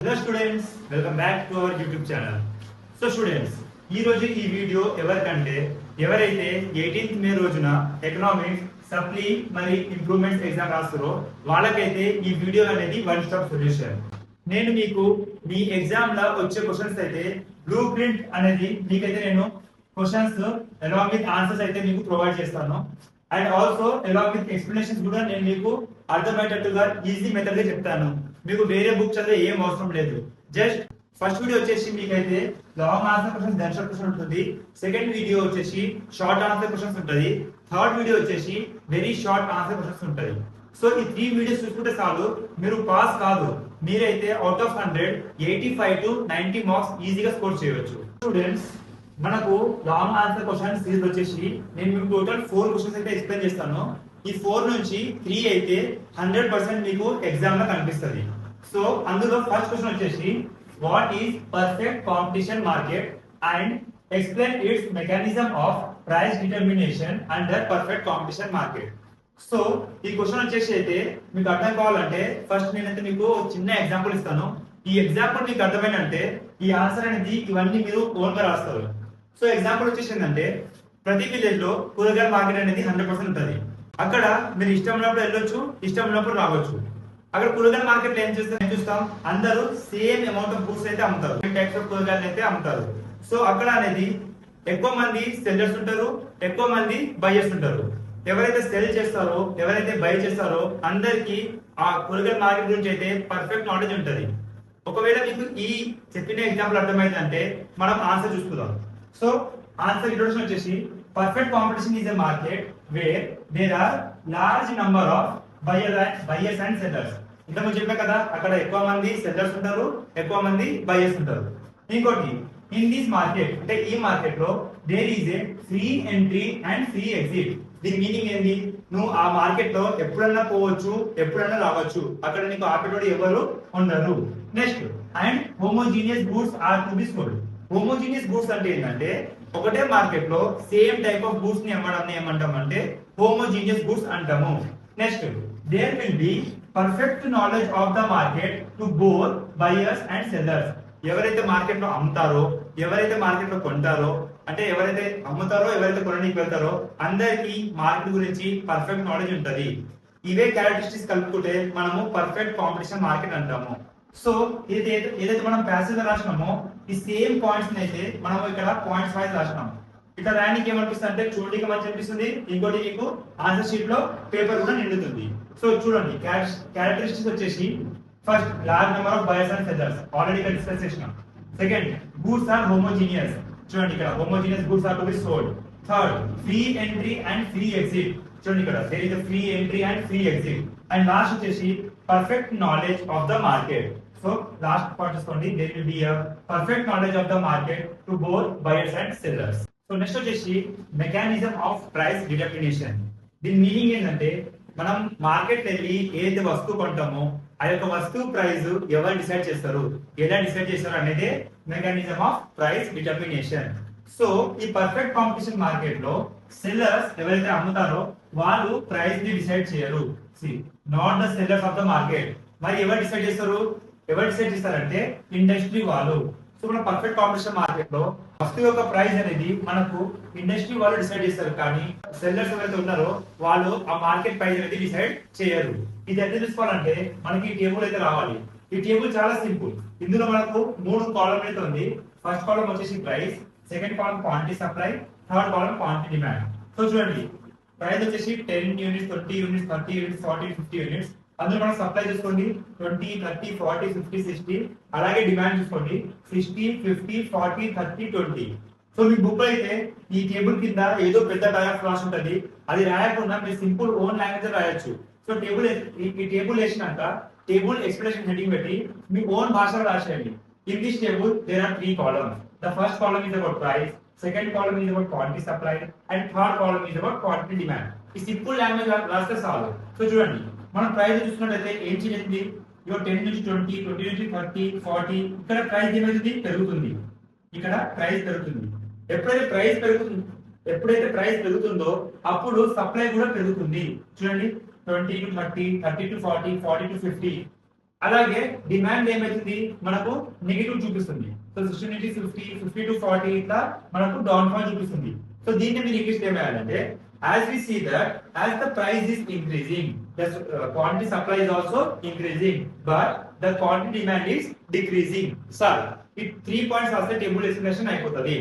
Hello students, welcome back to our YouTube channel. So students, ఈ రోజు ఈ video ఎవరికంటే ఎవరైతే 18th మే రోజున ఎకనామిక్స్ సప్లీ మరి ఇంప్రూవ్మెంట్స్ ఎగ్జామ్ రాస్తారో వాళ్ళకైతే ఈ వీడియో అనేది వన్ స్టాప్ సొల్యూషన్. నేను మీకు మీ ఎగ్జామ్ లో వచ్చే క్వశ్చన్స్ అయితే బ్లూ ప్రింట్ అనేది మీకైతే నేను క్వశ్చన్స్ అలాంగ్ విత్ ఆన్సర్స్ అయితే మీకు ప్రొవైడ్ చేస్తాను. And also along with explanations కూడా నేను మీకు అర్థమయ్యేటట్టుగా ఈజీ మెథడ్ గా చెప్తాను. మీకు వేరే బుక్ చదివే ఏం అవసరం లేదు. జస్ట్ ఫస్ట్ వీడియో వచ్చేసి మీకైతే long answer questions then short question ఉంటుంది. సెకండ్ వీడియో వచ్చేసి షార్ట్ ఆన్సర్ క్వశ్చన్స్ ఉంటుంది. థర్డ్ వీడియో వచ్చేసి వెరీ షార్ట్ ఆన్సర్ క్వశ్చన్స్ ఉంటుంది. సో ఈ 3 వీడియోస్ చూసుకుంటే చాలు, మీరు పాస్ కాదు, మీరైతే అవుట్ ఆఫ్ 100 85 to 90 మార్క్స్ ఈజీగా స్కోర్ చేయవచ్చు. స్టూడెంట్స్, మనకు లాంగ్ ఆన్సర్ క్వశ్చన్ సిరీస్ వచ్చేసి నేను మీకు టోటల్ 4 క్వశ్చన్స్ అయితే ఎక్స్ప్లెయిన్ చేస్తాను. ఈ 4 నుంచి 3 అయితే 100% మీకు ఎగ్జామ్ లో కనిపిస్తుంది. సో అందులో ఫస్ట్ క్వశ్చన్ వచ్చేసి what is perfect competition market and explain it's mechanism of price determination under perfect competition market. So ఈ క్వశ్చన్ వచ్చేసి అయితే మీకు అర్థం కావాలంటే ఫస్ట్ నేనైతే మీకు చిన్న ఎగ్జాంపుల్ ఇస్తాను. ఈ ఎగ్జాంపుల్ మీకు అర్థమైందంటే ఈ ఆన్సర్ అనేది ఇవన్నీ మీరు ఓన్ గా రాస్తారు. సో ఎగ్జాంపుల్ వచ్చేసి ఏంటంటే ప్రతి విలేజ్ లో కూరగాయల మార్కెట్ అనేది 100% ఉంటుంది. అక్కడ మీరు ఇష్టం ఉన్నప్పుడు వెళ్ళొచ్చు, ఇష్టం ఉన్నప్పుడు రావచ్చు. అక్కడ కూరగాయల మార్కెట్ లో ఏం చూస్తాం, అందరూ సేమ్ అమౌంట్ ఆఫ్ గూడ్స్ అయితే అమ్ముతారు, టైప్స్ ఆఫ్ కూరగాయలు అయితే అమ్ముతారు. సో అక్కడ అనేది ఎక్కువ మంది సెల్లర్స్ ఉంటారు, ఎక్కువ మంది బయర్స్ ఉంటారు. ఎవరైతే సెల్ చేస్తారో, ఎవరైతే బై చేస్తారో అందరికి ఆ కూరగాయల మార్కెట్ గురించి అయితే పర్ఫెక్ట్ నాలెడ్జ్ ఉంటుంది. ఒకవేళ మీకు ఈ చెప్పిన ఎగ్జాంపుల్ అర్థమైందంటే మనం ఆన్సర్ చూసుకుందాం. సో ఆన్సర్ ఇంట్రొడక్షన్ వచ్చేసి perfect competition is a market where there are large number of buyers and sellers. ఇంతకు చెప్పా కదా, అక్కడ ఎక్కువ మంది సెల్లర్స్ ఉంటారు, ఎక్కువ మంది బయర్స్ ఉంటారు. ఇంకోటి ఇన్ దిస్ మార్కెట్ అంటే ఈ మార్కెట్ లో there is a free entry and free exit. దీని మీనింగ్ ఏంటి, నువ్వు ఆ మార్కెట్ లో ఎప్పుడన్నా పోవచ్చు, ఎప్పుడన్నా రావచ్చు, అక్కడ నీకు ఆపేటోడు ఎవరు ఉండరు. Next and homogeneous goods are to be sold. Homogeneous goods అంటే ఏంటంటే ఒకటే మార్కెట్ లో సేమ్ టైప్ ఆఫ్ గూడ్స్ ని అమ్మడం ఏమంటామంటే హోమోజీనియస్ గూడ్స్ అంటాము. Next there will be perfect knowledge of the market to both buyers and sellers. ఎవరైతే market లో అమ్ముతారో, ఎవరైతే మార్కెట్ లో కొంటారో, అంటే ఎవరైతే అమ్ముతారో, ఎవరైతే కొనడానికి వెళ్తారో అందరికి మార్కెట్ గురించి పర్ఫెక్ట్ నాలెడ్జ్ ఉంటది. ఇవే క్యారెక్టరిస్టిక్స్ కలుపుకుంటే మనము పర్ఫెక్ట్ కాంపిటీషన్ మార్కెట్ అంటాము. సో ఏదైతే మనం ప్యాసేజ్ రాసినామో ఈ సేమ్ పాయింట్స్ అయితే మనం ఇక్కడ పాయింట్స్ వైజ్ రాసినాము. ఇక్కడ రాయడానికి ఏమనిపిస్తుంది అంటే చూడడానికి మంచి అనిపిస్తుంది, ఇంకోటి మీకు ఆన్సర్ షీట్ లో పేపర్ కూడా నిండుతుంది. సో చూడండి క్యారెక్టరిస్టిక్స్ వచ్చేసి first large number of buyers and sellers, already ఇక్కడ డిస్కస్ చేసినాం. సెకండ్ గూడ్స్ ఆర్ హోమోజీనియస్, చూడండి ఇక్కడ homogeneous goods are to be sold. Third free entry and free exit, చూడండి ఇక్కడ there is a free entry and free exit. And last వచ్చేసి perfect knowledge of the market. So last point చూసుకోండి, there will be a perfect knowledge of the market to both buyers and sellers. So next వచ్చేసి mechanism of price determination. దీని meaning ఏంటంటే మనం market వెళ్ళి ఏదైతే వస్తువు కొంటామో ఆ యొక్క వస్తువు ప్రైస్ ఎవరు డిసైడ్ చేస్తారు, ఎలా డిసైడ్ చేస్తారు అనేది mechanism of price determination. So ఈ పర్ఫెక్ట్ కాంపిటీషన్ మార్కెట్ లో సెల్లర్స్ ఎవరైతే అమ్ముతారో వాళ్ళు ప్రైస్ ని డిసైడ్ చేయరు, not the sellers of the market. మరి ఎవరు డిసైడ్ చేస్తారు, ఎవరు డిసైడ్ చేస్తారంటే ఇండస్ట్రీ వాళ్ళు. సో మన పర్ఫెక్ట్ కాంపిటీషన్ మార్కెట్ లో వస్తువు యొక్క ప్రైస్ అనేది మనకు ఇండస్ట్రీ వాళ్ళు డిసైడ్ చేస్తారు, కానీ సెల్లర్స్ ఎవరైతే ఉన్నారో వాళ్ళు ఆ మార్కెట్ ప్రైస్ అనేది డిసైడ్ చేయరు. ఇది ఎంత చూసుకోవాలంటే మనకి ఈ టేబుల్ అయితే రావాలి. ఈ టేబుల్ చాలా సింపుల్. ఇందులో మనకు 3 కాలమ్ అయితే ఉంది. ఫస్ట్ కాలమ్ వచ్చేసి price, second column quantity supply, third column quantity demand. So చూడండి ప్రైస్ వచ్చేసి 10 యూనిట్స్, 20 యూనిట్స్, 30 యూనిట్స్, 40, 50 యూనిట్స్. అందులో మనం సప్లై చూసుకోండి 20, 30, 40, 50, 60. అలాగే డిమాండ్ చూసుకోండి 60, 50, 40, 30, 20. సో మీ బుక్ లో అయితే ఈ టేబుల్ కింద ఏదో పెద్ద డయాగ్రామ్ రాసి ఉంటది, అది రాయకుండా మీరు సింపుల్ ఓన్ లాంగ్వేజ్ రాయొచ్చు. సో ఈ టేబుల్ వేసినాక టేబుల్ ఎక్స్ప్లెనేషన్ హెడింగ్ పెట్టి మీ ఓన్ భాషలో రాసేయండి. In this table there are 3 columns. The first column is about price, second column is about quantity supply, and third column is about quantity demand. ఈ simple language రాస్తే చాలు. So చూడండి మనం price చూసుకున్నట్లయితే ఏం చేయండి, 10 నుంచి 20, 20 నుంచి 30, 40. ఇక్కడ ప్రైస్ ఏమైంది, పెరుగుతుంది. ఇక్కడ ప్రైస్ పెరుగుతుంది. ఎప్పుడైతే ప్రైస్ పెరుగుతుందో అప్పుడు సప్లై కూడా పెరుగుతుంది. చూడండి 20 to 30, 30 to 40, 40 to 50. అలాగే డిమాండ్ ఏమైతుంది మనకు నెగిటివ్ చూపిస్తుంది. సో 60 నుంచి 50, 50 to 40 ఇట్లా మనకు డౌన్ ఫాల్ చూపిస్తుంది. సో దీన్ని మీరు ఇంగ్లీష్ ఏం వేయాలంటే as we see that as the price is increasing the quantity supply is also increasing but the quantity demand is decreasing. Sir ఈ 3 పాయింట్స్ రాస్తే టేబుల్ ఎక్స్ప్లెనేషన్ అయిపోతుంది.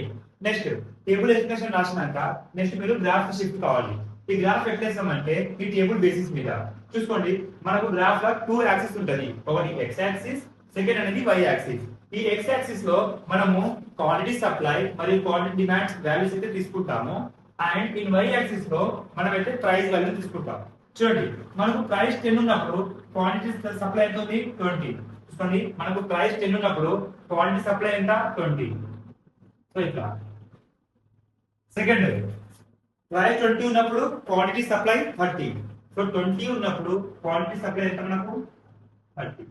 నెక్స్ట్ టేబుల్ ఎక్స్ప్లెనేషన్ రాసినాక నెక్స్ట్ మీరు graph shift కావాలి. ఈ graph ఎట్లేసామంటే ఈ table basis మీద చూసుకోండి. మనకు గ్రాఫ్ లో 2 యాక్సిస్ ఉంటది. ఒకటి x యాక్సిస్, సెకండ్ అనేది y యాక్సిస్. ఈ x యాక్సిస్ లో మనము క్వాంటిటీ సప్లై మరియు క్వాంటిటీ డిమాండ్స్ వాల్యూస్ అయితే తీసుకుంటాము. అండ్ ఇన్ y యాక్సిస్ లో మనం అయితే ప్రైస్ వాల్యూ తీసుకుంటాం. చూడండి మనకు ప్రైస్ 10 ఉన్నప్పుడు క్వాంటిటీ సప్లై ఎంత ఉంది 20. చూడండి మనకు ప్రైస్ 10 ఉన్నప్పుడు క్వాంటిటీ సప్లై ఎంత 20. సో ఇట్లా సెకండ్ ప్రైస్ 20 ఉన్నప్పుడు క్వాంటిటీ సప్లై 30. సో 20 ఉన్నప్పుడు క్వాంటిటీ సప్లై ఎంత మనకు 30.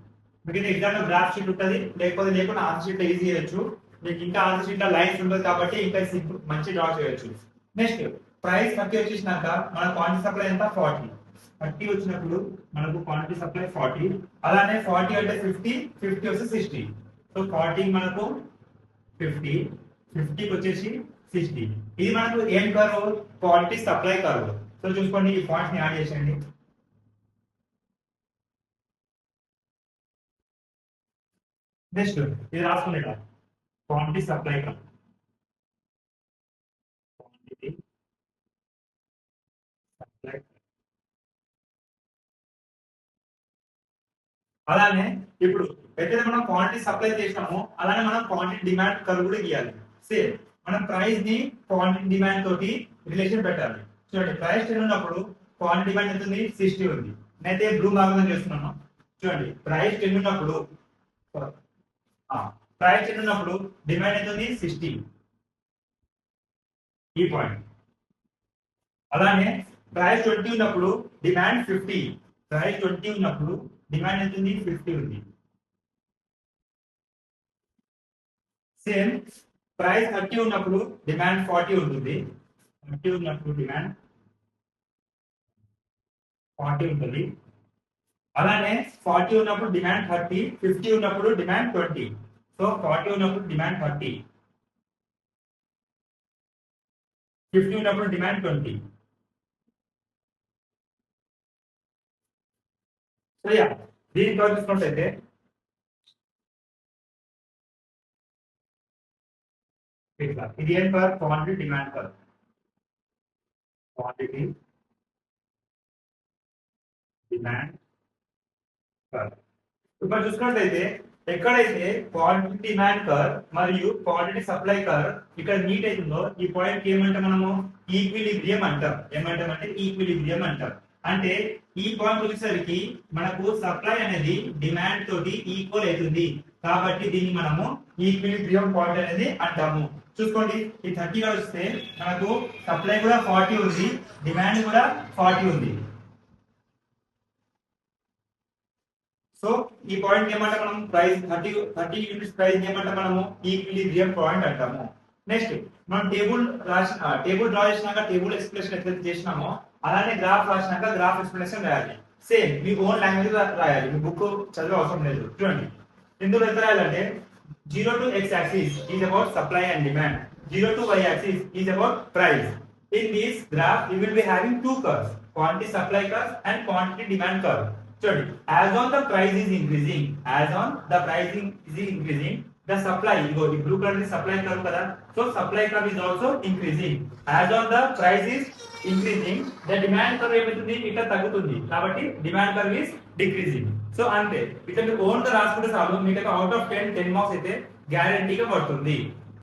మీకు ఎగ్జామ్ లో గ్రాఫ్ షీట్ ఉంటుంది, లేకపోతే ఆన్సర్ షీట్ ఈజీ చేయొచ్చు. మీకు ఇంకా ఆన్సర్ షీట్ లో లైన్స్ ఉంటుంది కాబట్టి ఇంకా సింపుల్ మంచి డ్రా చేయొచ్చు. నెక్స్ట్ ప్రైస్ 30 వచ్చేసినాక మన క్వాంటిటీ సప్లై ఎంత 40. 30 వచ్చినప్పుడు మనకు క్వాంటిటీ సప్లై 40. అలానే 40 అంటే 50, 50 వచ్చి 60. సో 40 మనకు 50, 50 వచ్చేసి 60. ఇది మనకు ఏం curve quantity supply curve. So చూసుకోండి ఈ పాయింట్స్ ని యాడ్ చేసేయండి. నెక్స్ట్ ఇది రాసుకునేట quantity supply curve. Quantity supply అలానే ఇప్పుడు ఎక్కడైతే మనం క్వాంటిటీ సప్లై చేసినామో అలానే మనం క్వాంటిటీ డిమాండ్ కర్వ్ కూడా గీయాలి. సేమ్ మనం ప్రైస్ ని క్వాంటిటీ డిమాండ్ తోటి రిలేషన్ పెట్టాలి. చూడండి ప్రైస్ 10 ఉన్నప్పుడు క్వాంటిటీ డిమాండ్ ఎంత ఉంది 60 ఉంది. నేనైతే బ్లూ మార్గం చేస్తున్నాను. చూడండి ప్రైస్ 10 ఉన్నప్పుడు డిమాండ్ ఎంత ఉంది 60. ఈ పాయింట్. అలానే ప్రైస్ 20 ఉన్నప్పుడు డిమాండ్ 50. ప్రైస్ 20 ఉన్నప్పుడు డిమాండ్ ఎంత ఉంది 50 ఉంది. సేమ్ ప్రైస్ 30 ఉన్నప్పుడు డిమాండ్ 40 ఉంటుంది. 30 ఉన్నప్పుడు డిమాండ్ 40 ఉంటుంది. అలానే 40 ఉన్నప్పుడు డిమాండ్ 30, 50 ఉన్నప్పుడు డిమాండ్ 20. సో 40 ఉన్నప్పుడు డిమాండ్ 30, 50 ఉన్నప్పుడు డిమాండ్ 20. సో యా దీని కర్వ్ చూసుకున్నట్లయితే ఇది ఏం curve quantity demand curve. Quantity demand curve. ఇప్పుడు చూసుకున్నట్లయితే ఎక్కడైతే క్వాంటిటీ డిమాండ్ కర్వ్ మరియు క్వాంటిటీ సప్లై కర్వ్ ఇక్కడ మీట్ అవుతుందో ఈ పాయింట్ ఏమంటే మనము ఈక్విలిబ్రియం అంటాం. ఏమంటామంటే ఈక్విలిబ్రియం అంటాం. అంటే ఈ పాయింట్ వచ్చేసరికి మనకు సప్లై అనేది డిమాండ్ తోటి ఈక్వల్ అవుతుంది కాబట్టి దీన్ని మనము ఈక్విలిబ్రియం పాయింట్ అనేది అంటాము. చూసుకోండి ఈ 30 గా వస్తే మనకు సప్లై కూడా 40 ఉంది, డిమాండ్ కూడా 40 ఉంది. సో ఈ పాయింట్ ఏమంటే మనం ప్రైస్ 30 యూనిట్స్ ప్రైస్ ఏమంటే మనము ఈక్విలిబ్రియం పాయింట్ అంటాము. నెక్స్ట్ మనం టేబుల్ డ్రా చేసినాక టేబుల్ ఎక్స్ప్లెనేషన్ ఎట్లయితే చేసినామో అలానే గ్రాఫ్ రాసినాక గ్రాఫ్ ఎక్స్ప్లెనేషన్ రాయాలి. సేమ్ మీ ఓన్ లాంగ్వేజ్ రాయాలి. మీ బుక్ చదివే అవసరం లేదు. చూడండి ఎందుకు ఎంత రాయాలంటే 0 to x axis is about supply and demand, 0 to y axis is about price. In this graph you will be having two curves, quantity supply curve and quantity demand curve. చూడండి as on the price is increasing, the supply ఇగో ఈ blue colour ని supply curve కదా. So supply curve is also increasing. as on the price is increasing, the demand curve ఏమవుతుంది ఇట్లా తగ్గుతుంది కాబట్టి demand curve is decreasing. So అంతే ఇట్లా మీరు ఓన్ గా రాసుకుంటే చాలు. మీకు అవుట్ ఆఫ్ 10 మార్క్స్ అయితే గ్యారెంటీగా పడుతుంది.